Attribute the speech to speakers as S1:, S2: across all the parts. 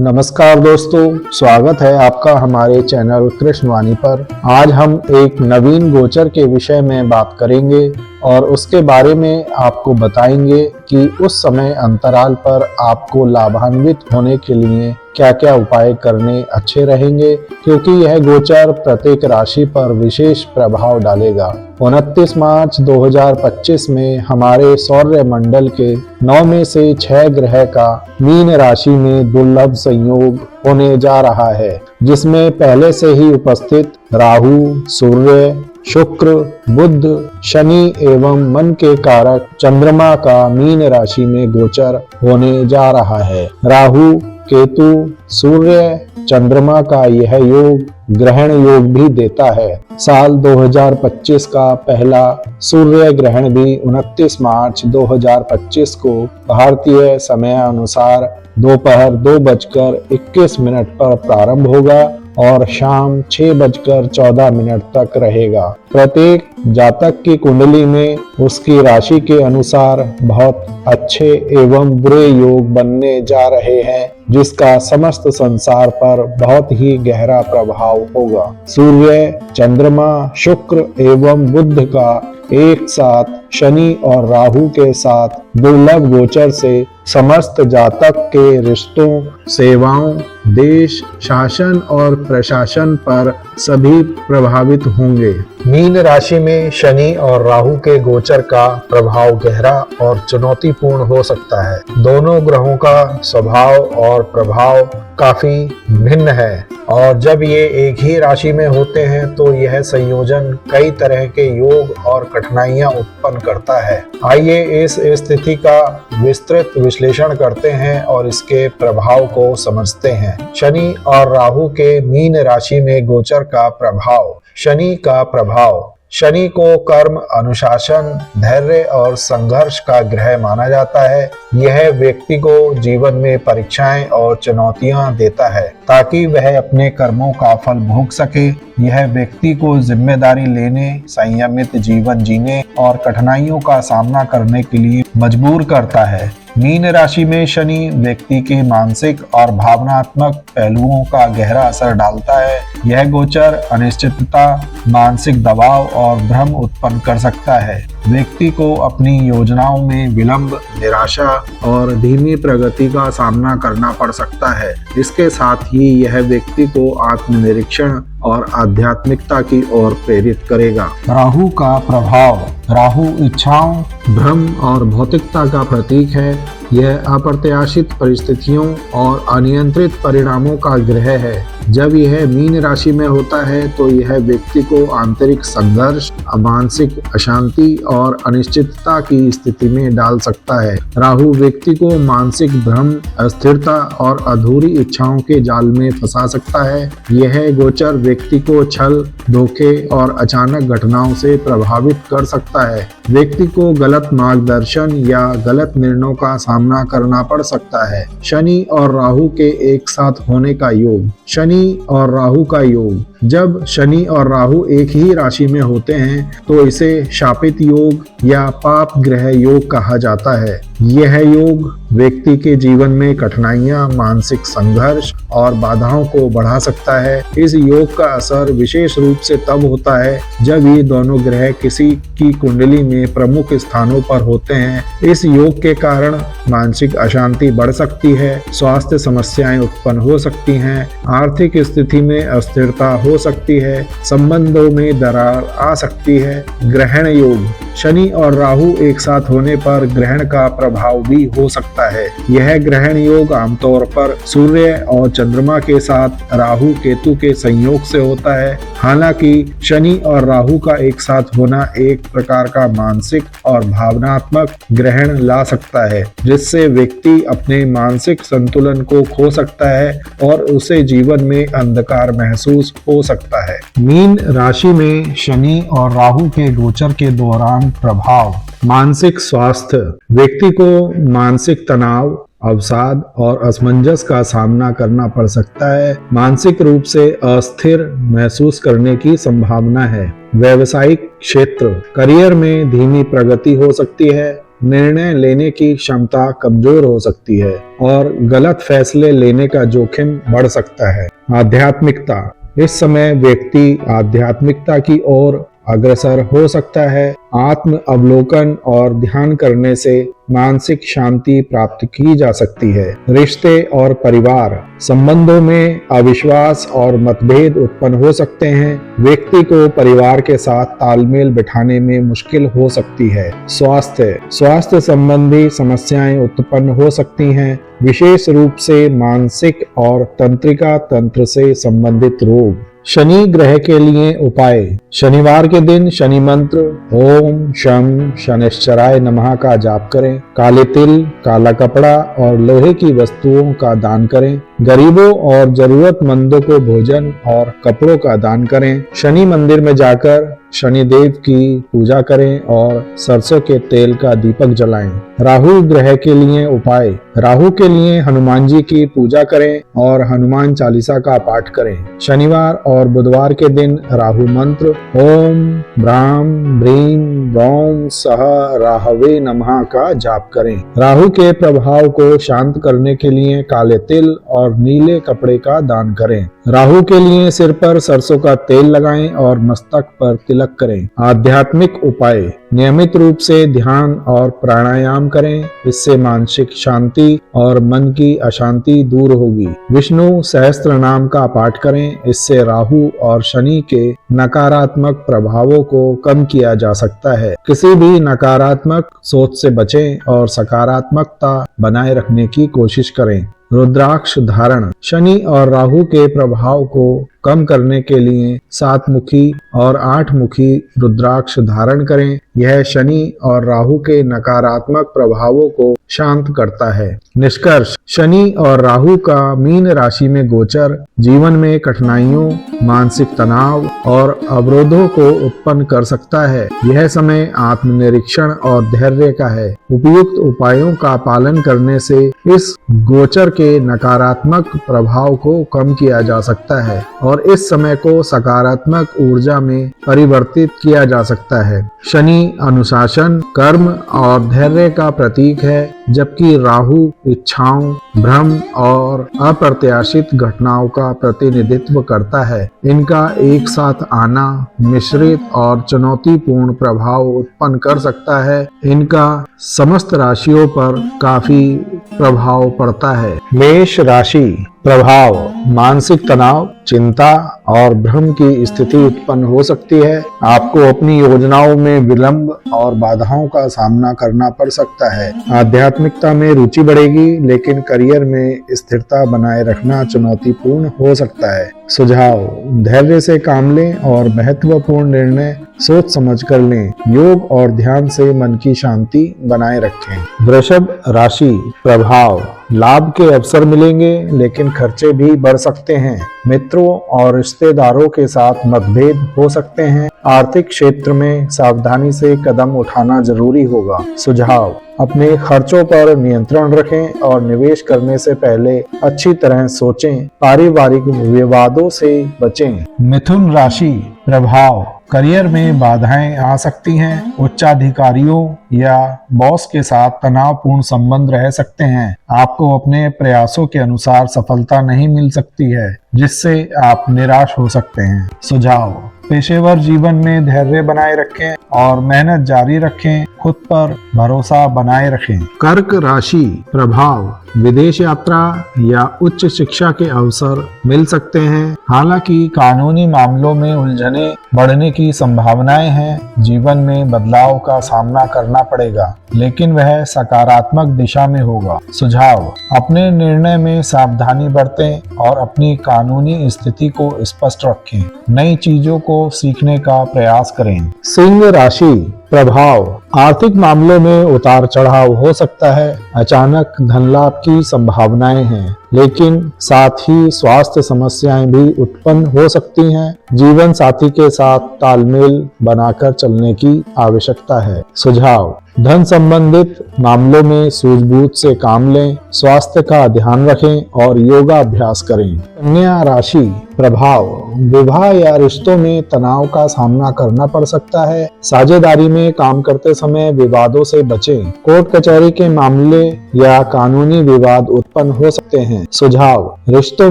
S1: नमस्कार दोस्तों, स्वागत है आपका हमारे चैनल कृष्णवाणी पर। आज हम एक नवीन गोचर के विषय में बात करेंगे और उसके बारे में आपको बताएंगे कि उस समय अंतराल पर आपको लाभान्वित होने के लिए क्या क्या उपाय करने अच्छे रहेंगे, क्योंकि यह गोचर प्रत्येक राशि पर विशेष प्रभाव डालेगा। 29 मार्च 2025 में हमारे सौर मंडल के 9 में से 6 ग्रह का मीन राशि में दुर्लभ संयोग होने जा रहा है, जिसमें पहले से ही उपस्थित राहु, सूर्य, शुक्र, बुध, शनि एवं मन के कारक चंद्रमा का मीन राशि में गोचर होने जा रहा है। राहु, केतु, सूर्य, चंद्रमा का यह योग ग्रहण योग भी देता है। साल 2025 का पहला सूर्य ग्रहण भी 29 मार्च 2025 को भारतीय समय अनुसार दोपहर 2:21 पर प्रारंभ होगा और शाम 6:14 तक रहेगा। प्रत्येक जातक की कुंडली में उसकी राशि के अनुसार बहुत अच्छे एवं बुरे योग बनने जा रहे हैं, जिसका समस्त संसार पर बहुत ही गहरा प्रभाव होगा। सूर्य, चंद्रमा, शुक्र एवं बुध का एक साथ शनि और राहु के साथ दुर्लभ गोचर से समस्त जातक के रिश्तों, सेवाओं, देश, शासन और प्रशासन पर सभी प्रभावित होंगे। मीन राशि में शनि और राहु के गोचर का प्रभाव गहरा और चुनौतीपूर्ण हो सकता है। दोनों ग्रहों का स्वभाव और प्रभाव काफी भिन्न है और जब ये एक ही राशि में होते हैं तो यह संयोजन कई तरह के योग और कठिनाइयां उत्पन्न करता है। आइए इस स्थिति का विस्तृत विश्लेषण करते हैं और इसके प्रभाव को समझते हैं। शनि और राहु के मीन राशि में गोचर का प्रभाव। शनि का प्रभाव। शनि को कर्म, अनुशासन, धैर्य और संघर्ष का ग्रह माना जाता है। यह व्यक्ति को जीवन में परीक्षाएं और चुनौतियां देता है ताकि वह अपने कर्मों का फल भोग सके। यह व्यक्ति को जिम्मेदारी लेने, संयमित जीवन जीने और कठिनाइयों का सामना करने के लिए मजबूर करता है। मीन राशि में शनि व्यक्ति के मानसिक और भावनात्मक पहलुओं का गहरा असर डालता है। यह गोचर अनिश्चितता, मानसिक दबाव और भ्रम उत्पन्न कर सकता है। व्यक्ति को अपनी योजनाओं में विलंब, निराशा और धीमी प्रगति का सामना करना पड़ सकता है। इसके साथ ही यह व्यक्ति को आत्मनिरीक्षण और आध्यात्मिकता की ओर प्रेरित करेगा। राहु का प्रभाव। राहु इच्छाओं, भ्रम और भौतिकता का प्रतीक है। यह अप्रत्याशित परिस्थितियों और अनियंत्रित परिणामों का ग्रह है। जब यह मीन राशि में होता है तो यह व्यक्ति को आंतरिक संघर्ष, मानसिक अशांति और अनिश्चितता की स्थिति में डाल सकता है। राहु व्यक्ति को मानसिक भ्रम, अस्थिरता और अधूरी इच्छाओं के जाल में फंसा सकता है। यह गोचर व्यक्ति को छल, धोखे और अचानक घटनाओं से प्रभावित कर सकता है। व्यक्ति को गलत मार्गदर्शन या गलत निर्णयों का सामना करना पड़ सकता है। शनि और राहु के एक साथ होने का योग। शनि और राहु का योग। जब शनि और राहु एक ही राशि में होते हैं तो इसे शापित योग या पाप ग्रह योग कहा जाता है। यह योग व्यक्ति के जीवन में कठिनाइयां, मानसिक संघर्ष और बाधाओं को बढ़ा सकता है। इस योग का असर विशेष रूप से तब होता है जब ये दोनों ग्रह किसी की कुंडली में प्रमुख स्थानों पर होते हैं। इस योग के कारण मानसिक अशांति बढ़ सकती है, स्वास्थ्य समस्याएं उत्पन्न हो सकती हैं, आर्थिक स्थिति में अस्थिरता हो सकती है, संबंधों में दरार आ सकती है। ग्रहण योग। शनि और राहु एक साथ होने पर ग्रहण का प्रभाव भी हो सकता है। यह ग्रहण योग आमतौर पर सूर्य और चंद्रमा के साथ राहु केतु के संयोग से होता है। हालांकि शनि और राहु का एक साथ होना एक प्रकार का मानसिक और भावनात्मक ग्रहण ला सकता है, जिससे व्यक्ति अपने मानसिक संतुलन को खो सकता है और उसे जीवन में अंधकार महसूस हो सकता है। मीन राशि में शनि और राहु के गोचर के दौरान प्रभाव। मानसिक स्वास्थ्य। व्यक्ति को मानसिक तनाव, अवसाद और असमंजस का सामना करना पड़ सकता है। मानसिक रूप से अस्थिर महसूस करने की संभावना है। व्यवसायिक क्षेत्र। करियर में धीमी प्रगति हो सकती है। निर्णय लेने की क्षमता कमजोर हो सकती है और गलत फैसले लेने का जोखिम बढ़ सकता है। आध्यात्मिकता, इस समय व्यक्ति आध्यात्मिकता की ओर अग्रसर हो सकता है। आत्म अवलोकन और ध्यान करने से मानसिक शांति प्राप्त की जा सकती है। रिश्ते और परिवार संबंधों में अविश्वास और मतभेद उत्पन्न हो सकते हैं। व्यक्ति को परिवार के साथ तालमेल बिठाने में मुश्किल हो सकती है। स्वास्थ्य संबंधी समस्याएं उत्पन्न हो सकती हैं, विशेष रूप से मानसिक और तंत्रिका तंत्र से संबंधित रोग। शनि ग्रह के लिए उपाय, शनिवार के दिन शनि मंत्र ओम शं शनिश्चराय नमः का जाप करें। काले तिल, काला कपड़ा और लोहे की वस्तुओं का दान करें। गरीबों और जरूरतमंदों को भोजन और कपड़ों का दान करें। शनि मंदिर में जाकर शनिदेव की पूजा करें और सरसों के तेल का दीपक जलाएं। राहु ग्रह के लिए उपाय, राहु के लिए हनुमान जी की पूजा करें और हनुमान चालीसा का पाठ करें। शनिवार और बुधवार के दिन राहु मंत्र ओम ब्राम ब्रीम ब्रौम सह राहवे नमः का जाप करें। राहु के प्रभाव को शांत करने के लिए काले तिल और नीले कपड़े का दान करें। राहु के लिए सिर पर सरसों का तेल लगाएं और मस्तक पर तिलक करें। आध्यात्मिक उपाय, नियमित रूप से ध्यान और प्राणायाम करें, इससे मानसिक शांति और मन की अशांति दूर होगी। विष्णु सहस्त्र नाम का पाठ करें, इससे राहु और शनि के नकारात्मक प्रभावों को कम किया जा सकता है। किसी भी नकारात्मक सोच से बचें और सकारात्मकता बनाए रखने की कोशिश करें। रुद्राक्ष धारण, शनि और राहु के प्रभाव को कम करने के लिए 7 मुखी और 8 मुखी रुद्राक्ष धारण करें। यह शनि और राहु के नकारात्मक प्रभावों को शांत करता है। निष्कर्ष, शनि और राहु का मीन राशि में गोचर जीवन में कठिनाइयों, मानसिक तनाव और अवरोधों को उत्पन्न कर सकता है। यह समय आत्मनिरीक्षण और धैर्य का है। उपयुक्त उपायों का पालन करने से इस गोचर के नकारात्मक प्रभाव को कम किया जा सकता है और इस समय को सकारात्मक ऊर्जा में परिवर्तित किया जा सकता है। शनि अनुशासन, कर्म और धैर्य का प्रतीक है, जबकि राहु इच्छाओं, भ्रम और अप्रत्याशित घटनाओं का प्रतिनिधित्व करता है। इनका एक साथ आना मिश्रित और चुनौतीपूर्ण प्रभाव उत्पन्न कर सकता है। इनका समस्त राशियों पर काफी प्रभाव पड़ता है। मेष राशि प्रभाव, मानसिक तनाव, चिंता और भ्रम की स्थिति उत्पन्न हो सकती है। आपको अपनी योजनाओं में विलंब और बाधाओं का सामना करना पड़ सकता है। आध्यात्मिकता में रुचि बढ़ेगी, लेकिन करियर में स्थिरता बनाए रखना चुनौतीपूर्ण हो सकता है। सुझाव, धैर्य से काम लें और महत्वपूर्ण निर्णय सोच समझ कर लें। योग और ध्यान से मन की शांति बनाए रखें। वृषभ राशि प्रभाव, लाभ के अवसर मिलेंगे, लेकिन खर्चे भी बढ़ सकते हैं। मित्रों और रिश्तेदारों के साथ मतभेद हो सकते हैं। आर्थिक क्षेत्र में सावधानी से कदम उठाना जरूरी होगा। सुझाव, अपने खर्चों पर नियंत्रण रखें और निवेश करने से पहले अच्छी तरह सोचें। पारिवारिक विवादों से बचें। मिथुन राशि प्रभाव, करियर में बाधाएं आ सकती हैं। उच्चाधिकारियों या बॉस के साथ तनावपूर्ण संबंध रह सकते हैं। आपको अपने प्रयासों के अनुसार सफलता नहीं मिल सकती है, जिससे आप निराश हो सकते हैं। सुझाव, पेशेवर जीवन में धैर्य बनाए रखें और मेहनत जारी रखें। खुद पर भरोसा बनाए रखें। कर्क राशि प्रभाव, विदेश यात्रा या उच्च शिक्षा के अवसर मिल सकते हैं। हालांकि कानूनी मामलों में उलझने बढ़ने की संभावनाएं हैं। जीवन में बदलाव का सामना करना पड़ेगा, लेकिन वह सकारात्मक दिशा में होगा। सुझाव, अपने निर्णय में सावधानी बरतें और अपनी कानूनी स्थिति को स्पष्ट रखें। नई चीजों को सीखने का प्रयास करें। सिंह राशि प्रभाव, आर्थिक मामलों में उतार चढ़ाव हो सकता है। अचानक धन लाभ की संभावनाएं हैं, लेकिन साथ ही स्वास्थ्य समस्याएं भी उत्पन्न हो सकती हैं। जीवन साथी के साथ तालमेल बनाकर चलने की आवश्यकता है। सुझाव, धन संबंधित मामलों में सूझबूझ से काम लें। स्वास्थ्य का ध्यान रखें और योगा अभ्यास करें। कन्या राशि प्रभाव, विवाह या रिश्तों में तनाव का सामना करना पड़ सकता है। साझेदारी में काम करते समय विवादों से बचें। कोर्ट कचहरी के मामले या कानूनी विवाद उत्पन्न हो सकते हैं। सुझाव: रिश्तों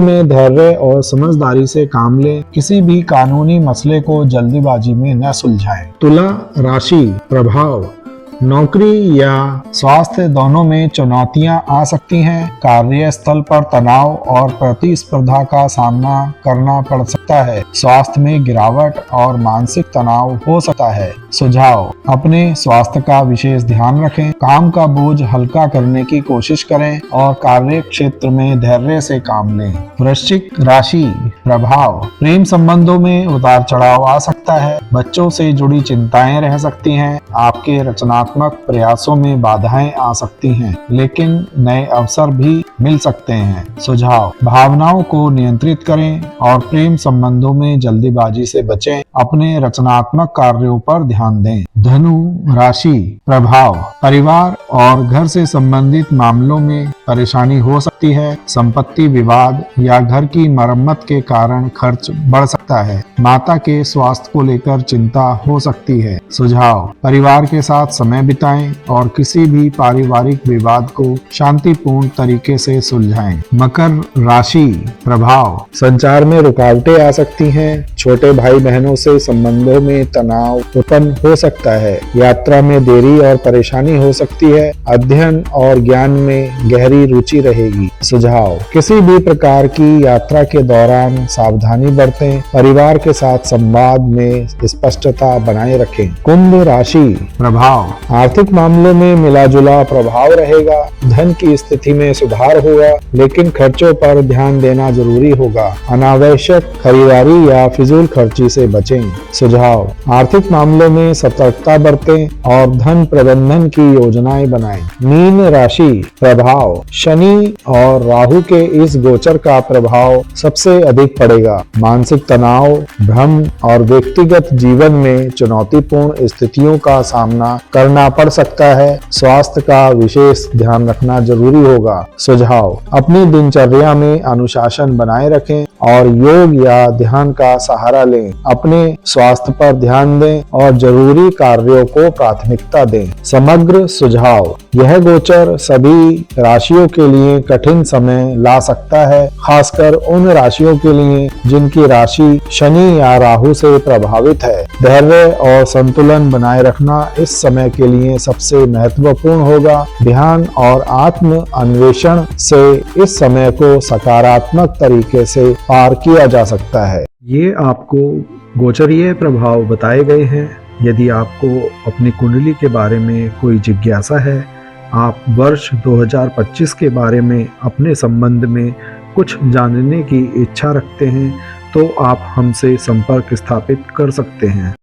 S1: में धैर्य और समझदारी से काम लें। किसी भी कानूनी मसले को जल्दीबाजी में न सुलझाएं। तुला राशि प्रभाव: नौकरी या स्वास्थ्य दोनों में चुनौतियां आ सकती हैं। कार्यस्थल पर तनाव और प्रतिस्पर्धा का सामना करना पड़ सकता है। स्वास्थ्य में गिरावट और मानसिक तनाव हो सकता है। सुझाव: अपने स्वास्थ्य का विशेष ध्यान रखें। काम का बोझ हल्का करने की कोशिश करें और कार्य क्षेत्र में धैर्य से काम लें। वृश्चिक राशि प्रभाव: प्रेम संबंधों में उतार चढ़ाव आ सकता है। बच्चों से जुड़ी चिंताएं रह सकती हैं। आपके रचनात्मक प्रयासों में बाधाएं आ सकती हैं, लेकिन नए अवसर भी मिल सकते हैं। सुझाव: भावनाओं को नियंत्रित करें और प्रेम संबंधों में जल्दीबाजी से बचें। अपने रचनात्मक कार्यों पर ध्यान दें। धनु राशि प्रभाव: परिवार और घर से संबंधित मामलों में परेशानी हो सकती है। संपत्ति विवाद या घर की मरम्मत के कारण खर्च बढ़ सकता है। माता के स्वास्थ्य को लेकर चिंता हो सकती है। सुझाव: परिवार के साथ समय बिताएं और किसी भी पारिवारिक विवाद को शांतिपूर्ण तरीके से सुलझाएं। मकर राशि प्रभाव: संचार में रुकावटें आ सकती हैं। छोटे भाई बहनों से संबंधों में तनाव उत्पन्न हो सकता है। यात्रा में देरी और परेशानी हो सकती है। अध्ययन और ज्ञान में गहरी रुचि रहेगी। सुझाव: किसी भी प्रकार की यात्रा के दौरान सावधानी बरतें। परिवार के साथ संवाद में स्पष्टता बनाए रखें। कुंभ राशि प्रभाव: आर्थिक मामलों में मिला जुला प्रभाव रहेगा। धन की स्थिति में सुधार होगा, लेकिन खर्चों पर ध्यान देना जरूरी होगा। अनावश्यक खरीदारी या फिजूल खर्ची से बचें। सुझाव: आर्थिक मामलों में सतर्कता बरतें और धन प्रबंधन की योजनाएं बनाएं। मीन राशि प्रभाव: शनि और राहु के इस गोचर का प्रभाव सबसे अधिक पड़ेगा। मानसिक तनाव, भ्रम और व्यक्तिगत जीवन में चुनौतीपूर्ण स्थितियों का सामना करना पड़ सकता है। स्वास्थ्य का विशेष ध्यान रखना जरूरी होगा। सुझाव: अपनी दिनचर्या में अनुशासन बनाए रखें और योग या ध्यान का सहारा लें। अपने स्वास्थ्य पर ध्यान दें और जरूरी कार्यों को प्राथमिकता दें। समग्र सुझाव: यह गोचर सभी राशियों के लिए कठिन समय ला सकता है, खासकर उन राशियों के लिए जिनकी राशि शनि या राहु से प्रभावित है। धैर्य और संतुलन बनाए रखना इस समय के लिए सबसे महत्वपूर्ण होगा। ध्यान और आत्म अन्वेषण से इस समय को सकारात्मक तरीके से पार किया जा सकता है। ये आपको गोचरीय प्रभाव बताए गए हैं। यदि आपको अपनी कुंडली के बारे में कोई जिज्ञासा है, आप वर्ष 2025 के बारे में अपने संबंध में कुछ जानने की इच्छा रखते हैं, तो आप हमसे संपर्क स्थापित कर सकते हैं।